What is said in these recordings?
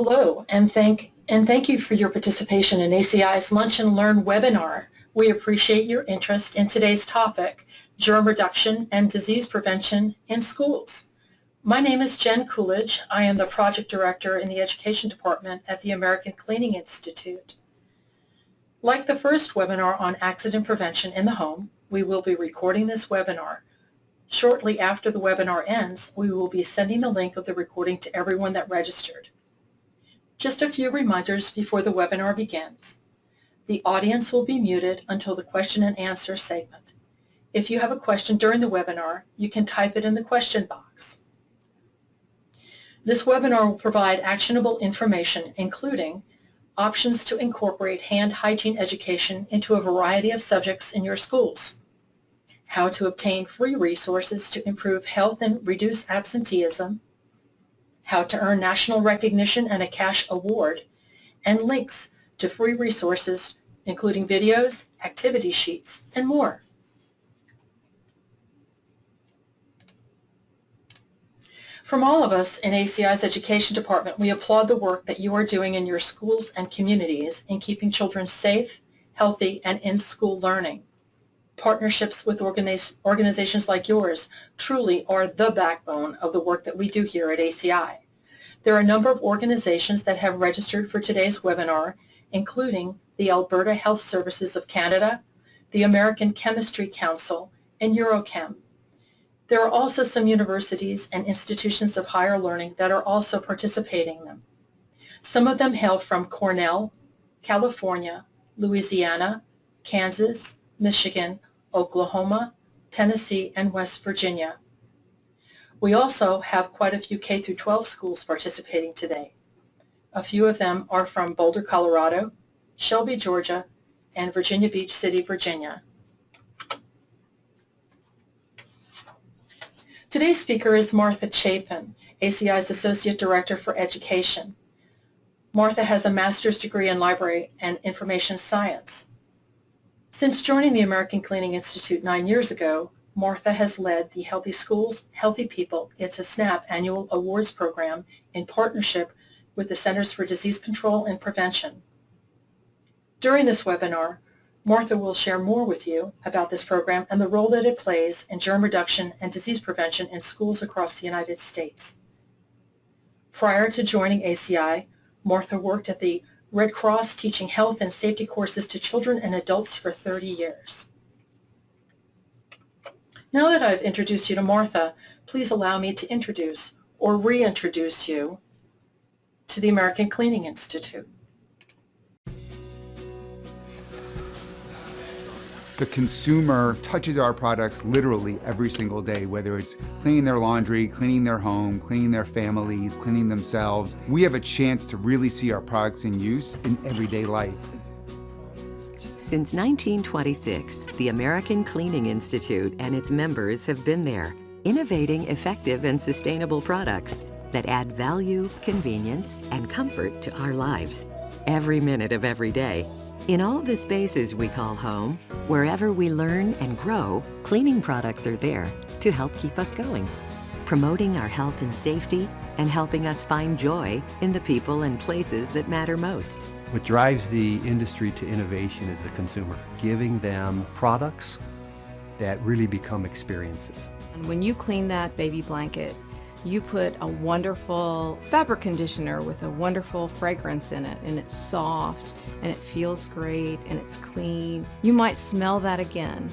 Hello, and thank you for your participation in ACI's Lunch and Learn webinar. We appreciate your interest in today's topic, germ reduction and disease prevention in schools. My name is Jen Coolidge. I am the project director in the education department at the American Cleaning Institute. Like the first webinar on accident prevention in the home, we will be recording this webinar. Shortly after the webinar ends, we will be sending the link of the recording to everyone that registered. Just a few reminders before the webinar begins. The audience will be muted until the question and answer segment. If you have a question during the webinar, you can type it in the question box. This webinar will provide actionable information, including options to incorporate hand hygiene education into a variety of subjects in your schools, how to obtain free resources to improve health and reduce absenteeism, how to earn national recognition and a cash award, and links to free resources including videos, activity sheets, and more. From all of us in ACI's Education Department, we applaud the work that you are doing in your schools and communities in keeping children safe, healthy, and in school learning. Partnerships with organizations like yours truly are the backbone of the work that we do here at ACI. There are a number of organizations that have registered for today's webinar, including the Alberta Health Services of Canada, the American Chemistry Council, and Eurochem. There are also some universities and institutions of higher learning that are also participating in them. Some of them hail from Cornell, California, Louisiana, Kansas, Michigan, Oklahoma, Tennessee, and West Virginia. We also have quite a few K-12 schools participating today. A few of them are from Boulder, Colorado, Shelby, Georgia, and Virginia Beach City, Virginia. Today's speaker is Martha Chapin, ACI's Associate Director for Education. Martha has a master's degree in Library and Information Science. Since joining the American Cleaning Institute 9 years ago, Martha has led the Healthy Schools, Healthy People, It's a SNAP annual awards program in partnership with the Centers for Disease Control and Prevention. During this webinar, Martha will share more with you about this program and the role that it plays in germ reduction and disease prevention in schools across the United States. Prior to joining ACI, Martha worked at the Red Cross teaching health and safety courses to children and adults for 30 years. Now that I've introduced you to Martha, please allow me to introduce or reintroduce you to the American Cleaning Institute. The consumer touches our products literally every single day, whether it's cleaning their laundry, cleaning their home, cleaning their families, cleaning themselves. We have a chance to really see our products in use in everyday life. Since 1926, the American Cleaning Institute and its members have been there, innovating effective and sustainable products that add value, convenience, and comfort to our lives, every minute of every day. In all the spaces we call home, wherever we learn and grow, cleaning products are there to help keep us going, promoting our health and safety and helping us find joy in the people and places that matter most. What drives the industry to innovation is the consumer, giving them products that really become experiences. And when you clean that baby blanket, you put a wonderful fabric conditioner with a wonderful fragrance in it, and it's soft and it feels great and it's clean. You might smell that again,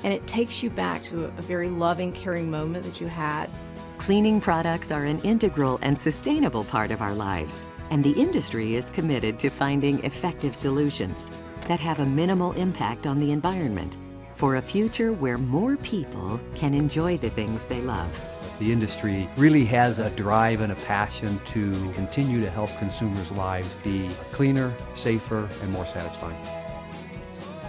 and it takes you back to a very loving, caring moment that you had. Cleaning products are an integral and sustainable part of our lives, and the industry is committed to finding effective solutions that have a minimal impact on the environment for a future where more people can enjoy the things they love. The industry really has a drive and a passion to continue to help consumers' lives be cleaner, safer, and more satisfying.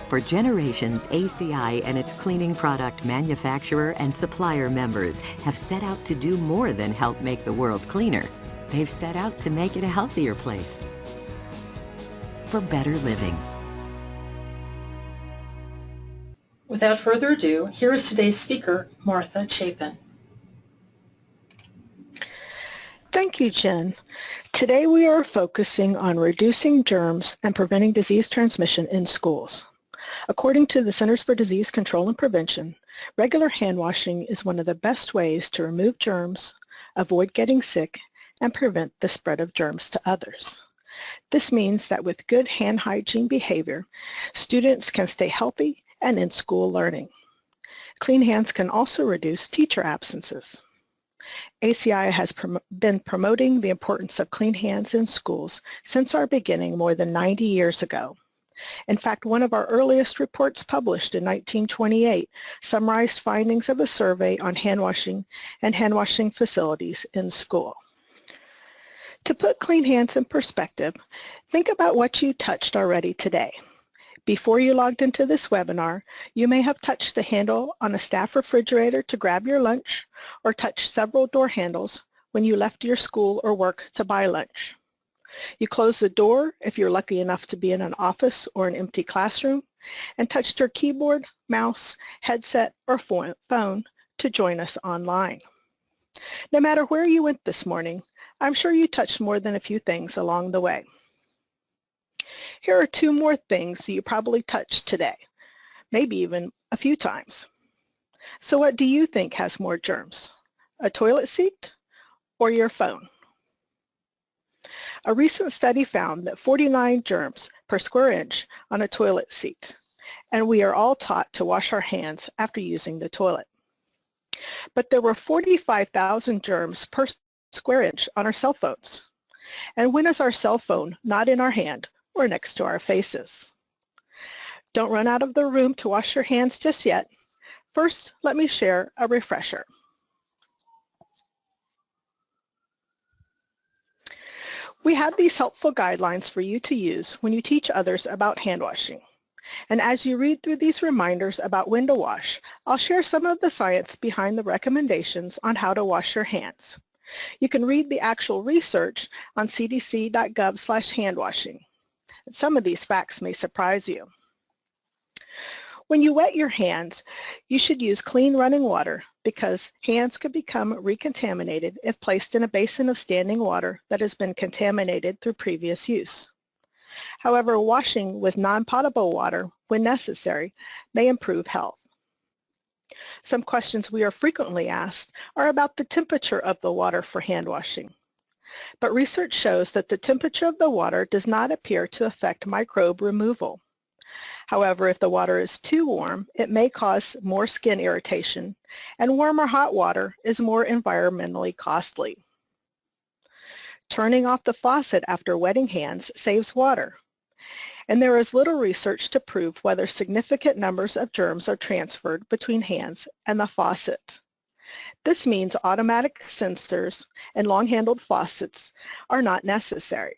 For generations, ACI and its cleaning product manufacturer and supplier members have set out to do more than help make the world cleaner. They've set out to make it a healthier place for better living. Without further ado, here is today's speaker, Martha Chapin. Thank you, Jen. Today we are focusing on reducing germs and preventing disease transmission in schools. According to the Centers for Disease Control and Prevention, regular hand washing is one of the best ways to remove germs, avoid getting sick, and prevent the spread of germs to others. This means that with good hand hygiene behavior, students can stay healthy and in school learning. Clean hands can also reduce teacher absences. ACI has been promoting the importance of clean hands in schools since our beginning more than 90 years ago. In fact, one of our earliest reports published in 1928 summarized findings of a survey on hand washing and hand washing facilities in school. To put clean hands in perspective, think about what you touched already today. Before you logged into this webinar, you may have touched the handle on a staff refrigerator to grab your lunch or touched several door handles when you left your school or work to buy lunch. You closed the door if you're lucky enough to be in an office or an empty classroom and touched your keyboard, mouse, headset, or phone to join us online. No matter where you went this morning, I'm sure you touched more than a few things along the way. Here are two more things you probably touched today, maybe even a few times. So what do you think has more germs? A toilet seat or your phone? A recent study found that 49 germs per square inch on a toilet seat, and we are all taught to wash our hands after using the toilet. But there were 45,000 germs per square inch on our cell phones. And when is our cell phone not in our hand or next to our faces? Don't run out of the room to wash your hands just yet. First, let me share a refresher. We have these helpful guidelines for you to use when you teach others about hand washing. And as you read through these reminders about when to wash, I'll share some of the science behind the recommendations on how to wash your hands. You can read the actual research on cdc.gov/handwashing. Some of these facts may surprise you. When you wet your hands, you should use clean running water because hands could become recontaminated if placed in a basin of standing water that has been contaminated through previous use. However, washing with non-potable water, when necessary, may improve health. Some questions we are frequently asked are about the temperature of the water for hand washing. But research shows that the temperature of the water does not appear to affect microbe removal. However, if the water is too warm, it may cause more skin irritation, and warm or hot water is more environmentally costly. Turning off the faucet after wetting hands saves water, and there is little research to prove whether significant numbers of germs are transferred between hands and the faucet. This means automatic sensors and long-handled faucets are not necessary.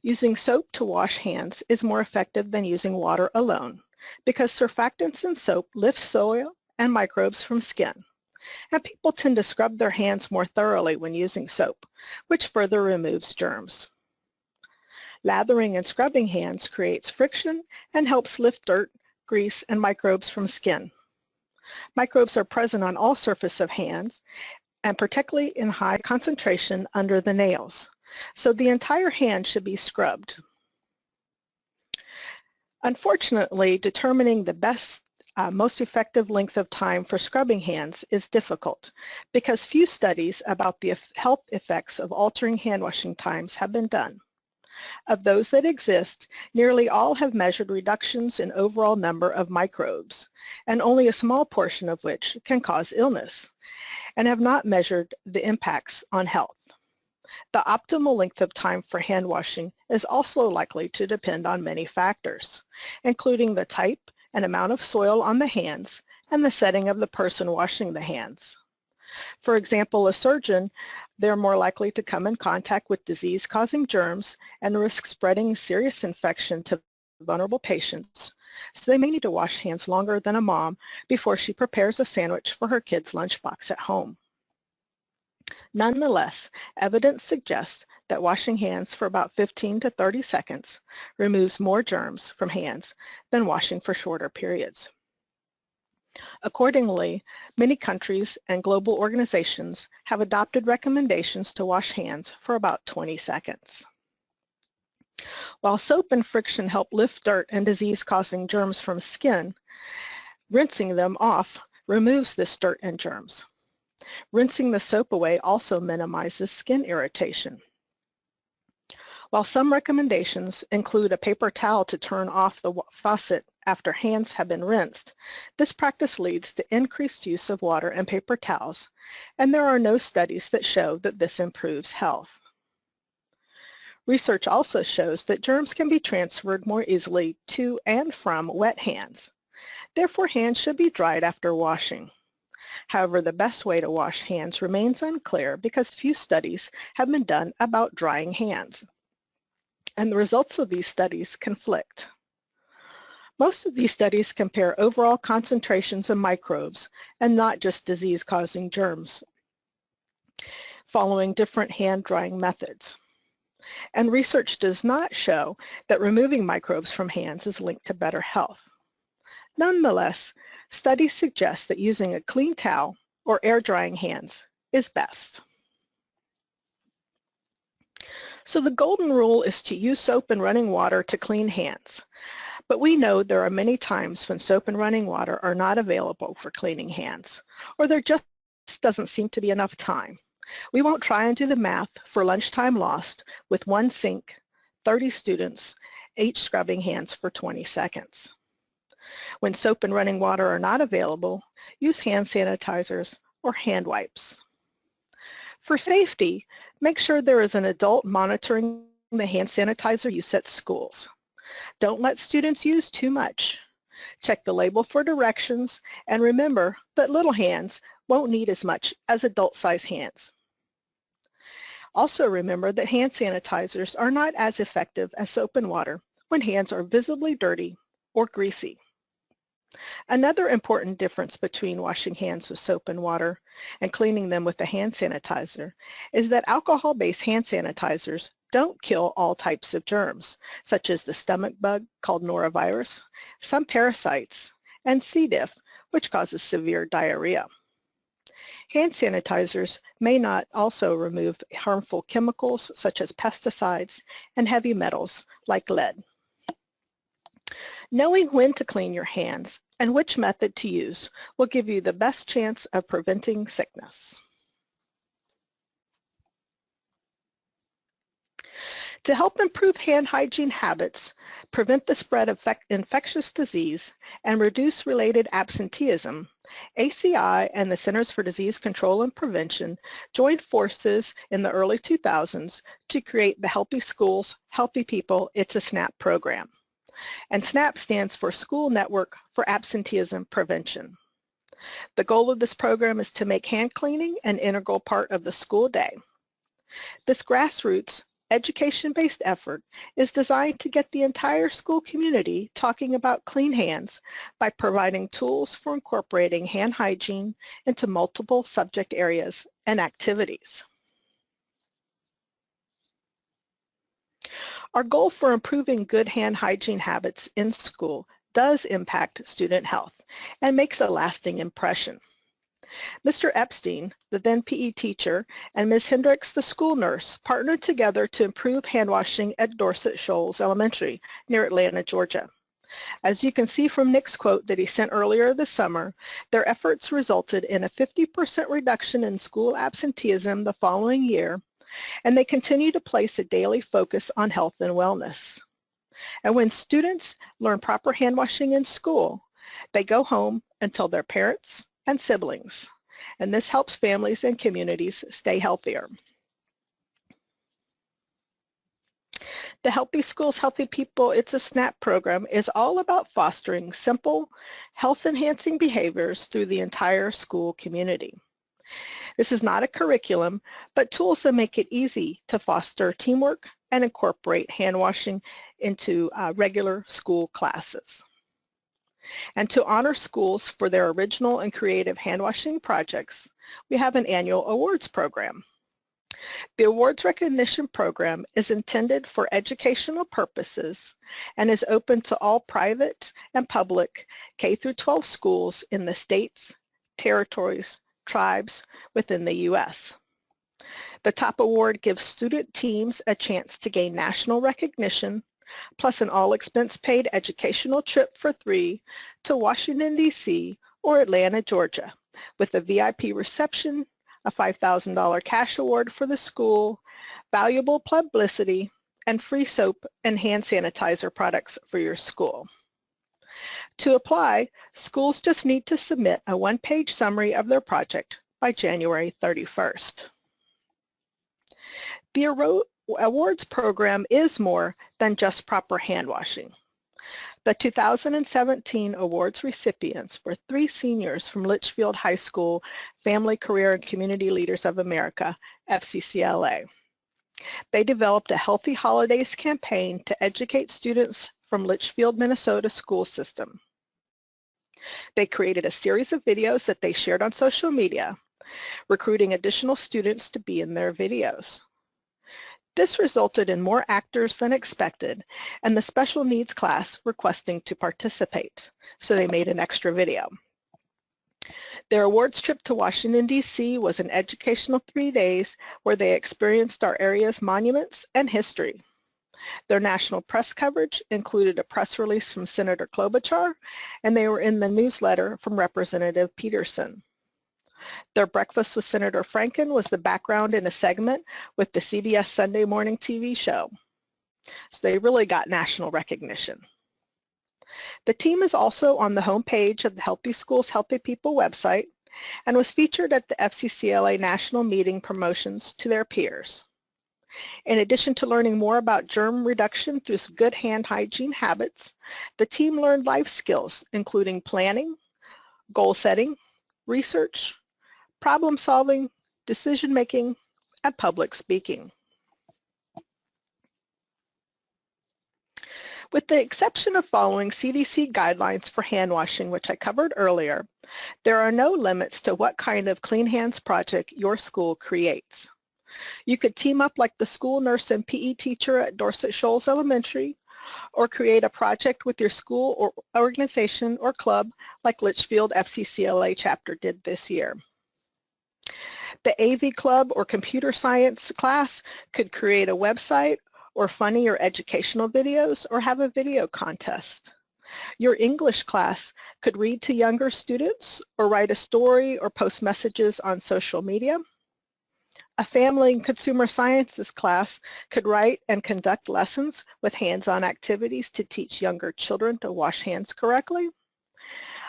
Using soap to wash hands is more effective than using water alone because surfactants in soap lift soil and microbes from skin, and people tend to scrub their hands more thoroughly when using soap, which further removes germs. Lathering and scrubbing hands creates friction and helps lift dirt, grease, and microbes from skin. Microbes are present on all surfaces of hands, and particularly in high concentration under the nails. So the entire hand should be scrubbed. Unfortunately, determining the most effective length of time for scrubbing hands is difficult because few studies about the health effects of altering hand washing times have been done. Of those that exist, nearly all have measured reductions in overall number of microbes, and only a small portion of which can cause illness, and have not measured the impacts on health. The optimal length of time for hand washing is also likely to depend on many factors, including the type and amount of soil on the hands and the setting of the person washing the hands. For example, a surgeon, they're more likely to come in contact with disease-causing germs and risk spreading serious infection to vulnerable patients, so they may need to wash hands longer than a mom before she prepares a sandwich for her kid's lunchbox at home. Nonetheless, evidence suggests that washing hands for about 15 to 30 seconds removes more germs from hands than washing for shorter periods. Accordingly, many countries and global organizations have adopted recommendations to wash hands for about 20 seconds. While soap and friction help lift dirt and disease-causing germs from skin, rinsing them off removes this dirt and germs. Rinsing the soap away also minimizes skin irritation. While some recommendations include a paper towel to turn off the faucet after hands have been rinsed, this practice leads to increased use of water and paper towels, and there are no studies that show that this improves health. Research also shows that germs can be transferred more easily to and from wet hands. Therefore, hands should be dried after washing. However, the best way to wash hands remains unclear because few studies have been done about drying hands, and the results of these studies conflict. Most of these studies compare overall concentrations of microbes and not just disease-causing germs, following different hand drying methods. And research does not show that removing microbes from hands is linked to better health. Nonetheless, studies suggest that using a clean towel or air drying hands is best. So the golden rule is to use soap and running water to clean hands. But we know there are many times when soap and running water are not available for cleaning hands, or there just doesn't seem to be enough time. We won't try and do the math for lunchtime lost with one sink, 30 students, each scrubbing hands for 20 seconds. When soap and running water are not available, use hand sanitizers or hand wipes. For safety, make sure there is an adult monitoring the hand sanitizer use at schools. Don't let students use too much. Check the label for directions and remember that little hands won't need as much as adult-sized hands. Also remember that hand sanitizers are not as effective as soap and water when hands are visibly dirty or greasy. Another important difference between washing hands with soap and water and cleaning them with a hand sanitizer is that alcohol-based hand sanitizers don't kill all types of germs, such as the stomach bug called norovirus, some parasites, and C. diff, which causes severe diarrhea. Hand sanitizers may not also remove harmful chemicals such as pesticides and heavy metals like lead. Knowing when to clean your hands and which method to use will give you the best chance of preventing sickness. To help improve hand hygiene habits, prevent the spread of infectious disease, and reduce related absenteeism, ACI and the Centers for Disease Control and Prevention joined forces in the early 2000s to create the Healthy Schools, Healthy People, It's a SNAP program. And SNAP stands for School Network for Absenteeism Prevention. The goal of this program is to make hand cleaning an integral part of the school day. This grassroots, education-based effort is designed to get the entire school community talking about clean hands by providing tools for incorporating hand hygiene into multiple subject areas and activities. Our goal for improving good hand hygiene habits in school does impact student health and makes a lasting impression. Mr. Epstein, the then PE teacher, and Ms. Hendricks, the school nurse, partnered together to improve hand washing at Dorset Shoals Elementary near Atlanta, Georgia. As you can see from Nick's quote that he sent earlier this summer, their efforts resulted in a 50% reduction in school absenteeism the following year, and they continue to place a daily focus on health and wellness. And when students learn proper hand washing in school, they go home and tell their parents and siblings, and this helps families and communities stay healthier. The Healthy Schools, Healthy People, It's a SNAP program is all about fostering simple, health-enhancing behaviors through the entire school community. This is not a curriculum, but tools that make it easy to foster teamwork and incorporate hand washing into regular school classes. And to honor schools for their original and creative hand washing projects, we have an annual awards program. The awards recognition program is intended for educational purposes and is open to all private and public K-12 schools in the states, territories, tribes within the U.S. The top award gives student teams a chance to gain national recognition, plus an all-expense-paid educational trip for 3 to Washington, D.C. or Atlanta, Georgia, with a VIP reception, a $5,000 cash award for the school, valuable publicity, and free soap and hand sanitizer products for your school. To apply, schools just need to submit a one-page summary of their project by January 31st. The awards program is more than just proper hand washing. The 2017 awards recipients were 3 seniors from Litchfield High School Family, Career, and Community Leaders of America, FCCLA. They developed a Healthy Holidays campaign to educate students from Litchfield, Minnesota school system. They created a series of videos that they shared on social media, recruiting additional students to be in their videos. This resulted in more actors than expected and the special needs class requesting to participate, so they made an extra video. Their awards trip to Washington, D.C. was an educational 3 days where they experienced our area's monuments and history. Their national press coverage included a press release from Senator Klobuchar, and they were in the newsletter from Representative Peterson. Their breakfast with Senator Franken was the background in a segment with the CBS Sunday morning TV show. So they really got national recognition. The team is also on the homepage of the Healthy Schools, Healthy People website and was featured at the FCCLA National Meeting promotions to their peers. In addition to learning more about germ reduction through good hand hygiene habits, the team learned life skills, including planning, goal setting, research, problem solving, decision making, and public speaking. With the exception of following CDC guidelines for hand washing, which I covered earlier, there are no limits to what kind of clean hands project your school creates. You could team up like the school nurse and PE teacher at Dorset Shoals Elementary, or create a project with your school or organization or club like Litchfield FCCLA chapter did this year. The AV club or computer science class could create a website or funny or educational videos or have a video contest. Your English class could read to younger students or write a story or post messages on social media. A family and consumer sciences class could write and conduct lessons with hands-on activities to teach younger children to wash hands correctly.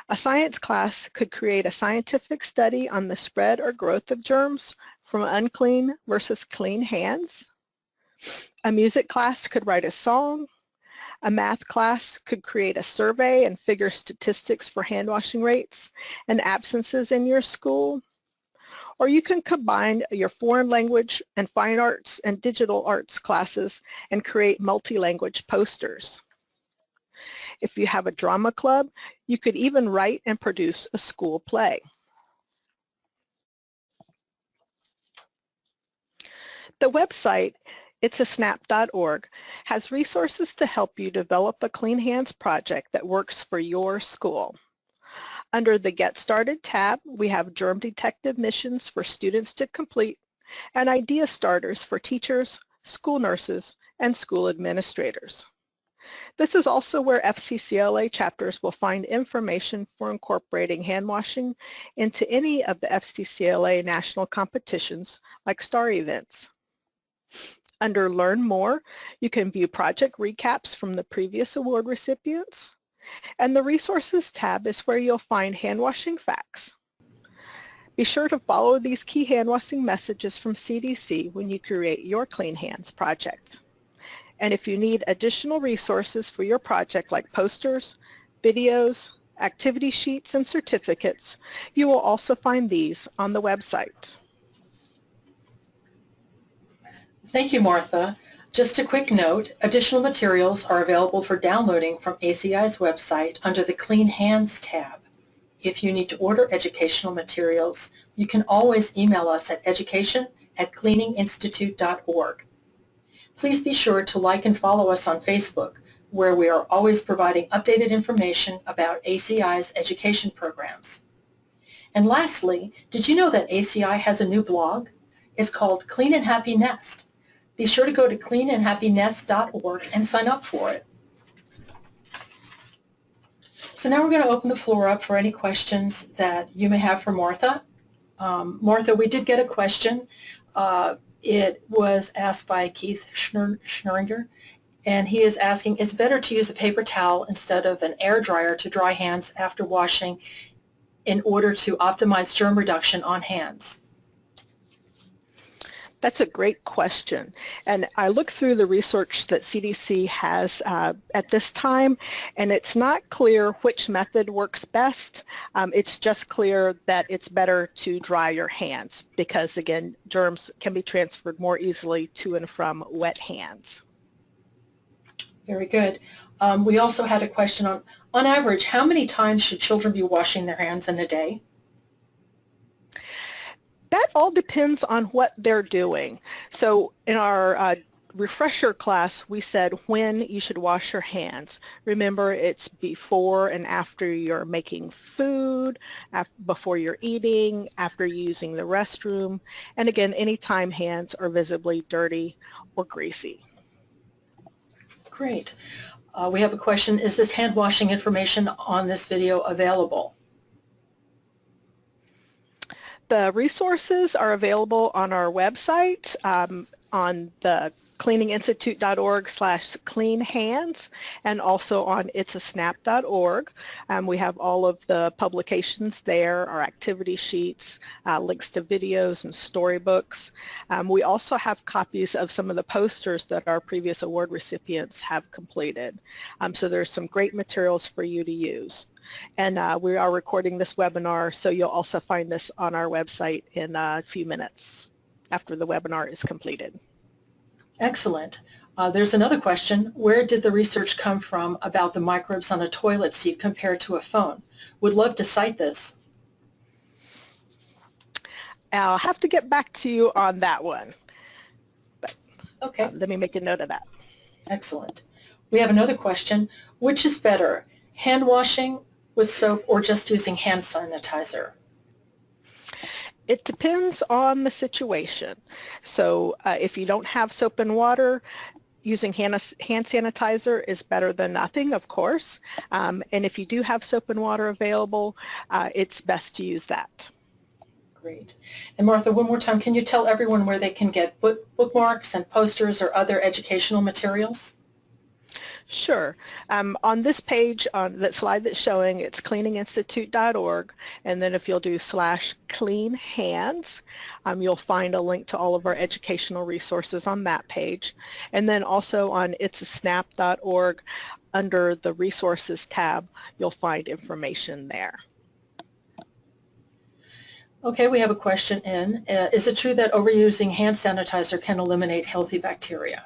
A science class could create a scientific study on the spread or growth of germs from unclean versus clean hands. A music class could write a song. A math class could create a survey and figure statistics for hand washing rates and absences in your school. Or you can combine your foreign language and fine arts and digital arts classes and create multi-language posters. If you have a drama club, you could even write and produce a school play. The website, itsasnap.org, has resources to help you develop a Clean Hands project that works for your school. Under the Get Started tab, we have germ detective missions for students to complete and idea starters for teachers, school nurses, and school administrators. This is also where FCCLA chapters will find information for incorporating hand washing into any of the FCCLA national competitions like STAR events. Under Learn More, you can view project recaps from the previous award recipients. And the Resources tab is where you'll find hand washing facts. Be sure to follow these key hand washing messages from CDC when you create your Clean Hands project. And if you need additional resources for your project like posters, videos, activity sheets, and certificates, you will also find these on the website. Thank you, Martha. Just a quick note, additional materials are available for downloading from ACI's website under the Clean Hands tab. If you need to order educational materials, you can always email us at education cleaninginstitute.org. Please be sure to like and follow us on Facebook, where we are always providing updated information about ACI's education programs. And lastly, did you know that ACI has a new blog? It's called Clean and Happy Nest. Be sure to go to cleanandhappynest.org and sign up for it. So now we're going to open the floor up for any questions that you may have for Martha. Martha, we did get a question. It was asked by Keith Schnuringer, and he is asking, is it better to use a paper towel instead of an air dryer to dry hands after washing in order to optimize germ reduction on hands? That's a great question, and I looked through the research that CDC has at this time, and it's not clear which method works best. It's just clear that it's better to dry your hands because, again, germs can be transferred more easily to and from wet hands. Very good. We also had a question on average, how many times should children be washing their hands in a day? That all depends on what they're doing. So in our refresher class, we said when you should wash your hands. Remember, it's before and after you're making food, before you're eating, after using the restroom, and again, anytime hands are visibly dirty or greasy. Great. We have a question, is this hand washing information on this video available? The resources are available on our website on the cleaninginstitute.org/cleanhands and also on itsasnap.org. We have all of the publications there, our activity sheets, links to videos and storybooks. We also have copies of some of the posters that our previous award recipients have completed. So there's some great materials for you to use. And we are recording this webinar, so you'll also find this on our website in a few minutes after the webinar is completed. Excellent. There's another question. Where did the research come from about the microbes on a toilet seat compared to a phone? Would love to cite this. I'll have to get back to you on that one. But, okay. Let me make a note of that. Excellent. We have another question. Which is better, hand washing with soap or just using hand sanitizer? It depends on the situation. So if you don't have soap and water, using hand sanitizer is better than nothing, of course. And if you do have soap and water available, it's best to use that. Great. And Martha, one more time, can you tell everyone where they can get bookmarks and posters or other educational materials? Sure. On this page, on that slide that's showing, it's cleaninginstitute.org, and then if you'll do /cleanhands, you'll find a link to all of our educational resources on that page. And then also on itsasnap.org, under the resources tab, you'll find information there. Okay, we have a question in. Is it true that overusing hand sanitizer can eliminate healthy bacteria?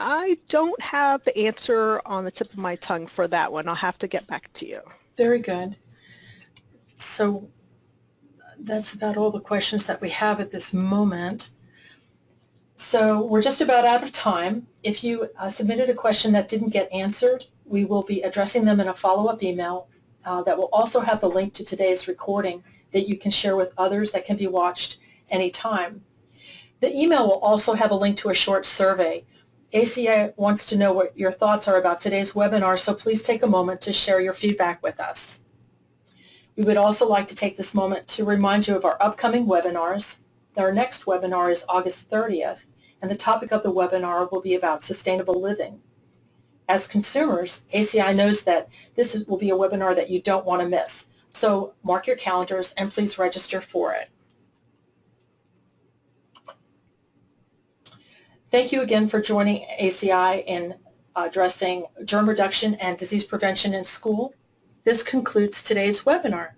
I don't have the answer on the tip of my tongue for that one. I'll have to get back to you. Very good. So that's about all the questions that we have at this moment. So we're just about out of time. If you submitted a question that didn't get answered, we will be addressing them in a follow-up email that will also have the link to today's recording that you can share with others that can be watched anytime. The email will also have a link to a short survey. ACI wants to know what your thoughts are about today's webinar, so please take a moment to share your feedback with us. We would also like to take this moment to remind you of our upcoming webinars. Our next webinar is August 30th, and the topic of the webinar will be about sustainable living. As consumers, ACI knows that this will be a webinar that you don't want to miss, so mark your calendars and please register for it. Thank you again for joining ACI in addressing germ reduction and disease prevention in school. This concludes today's webinar.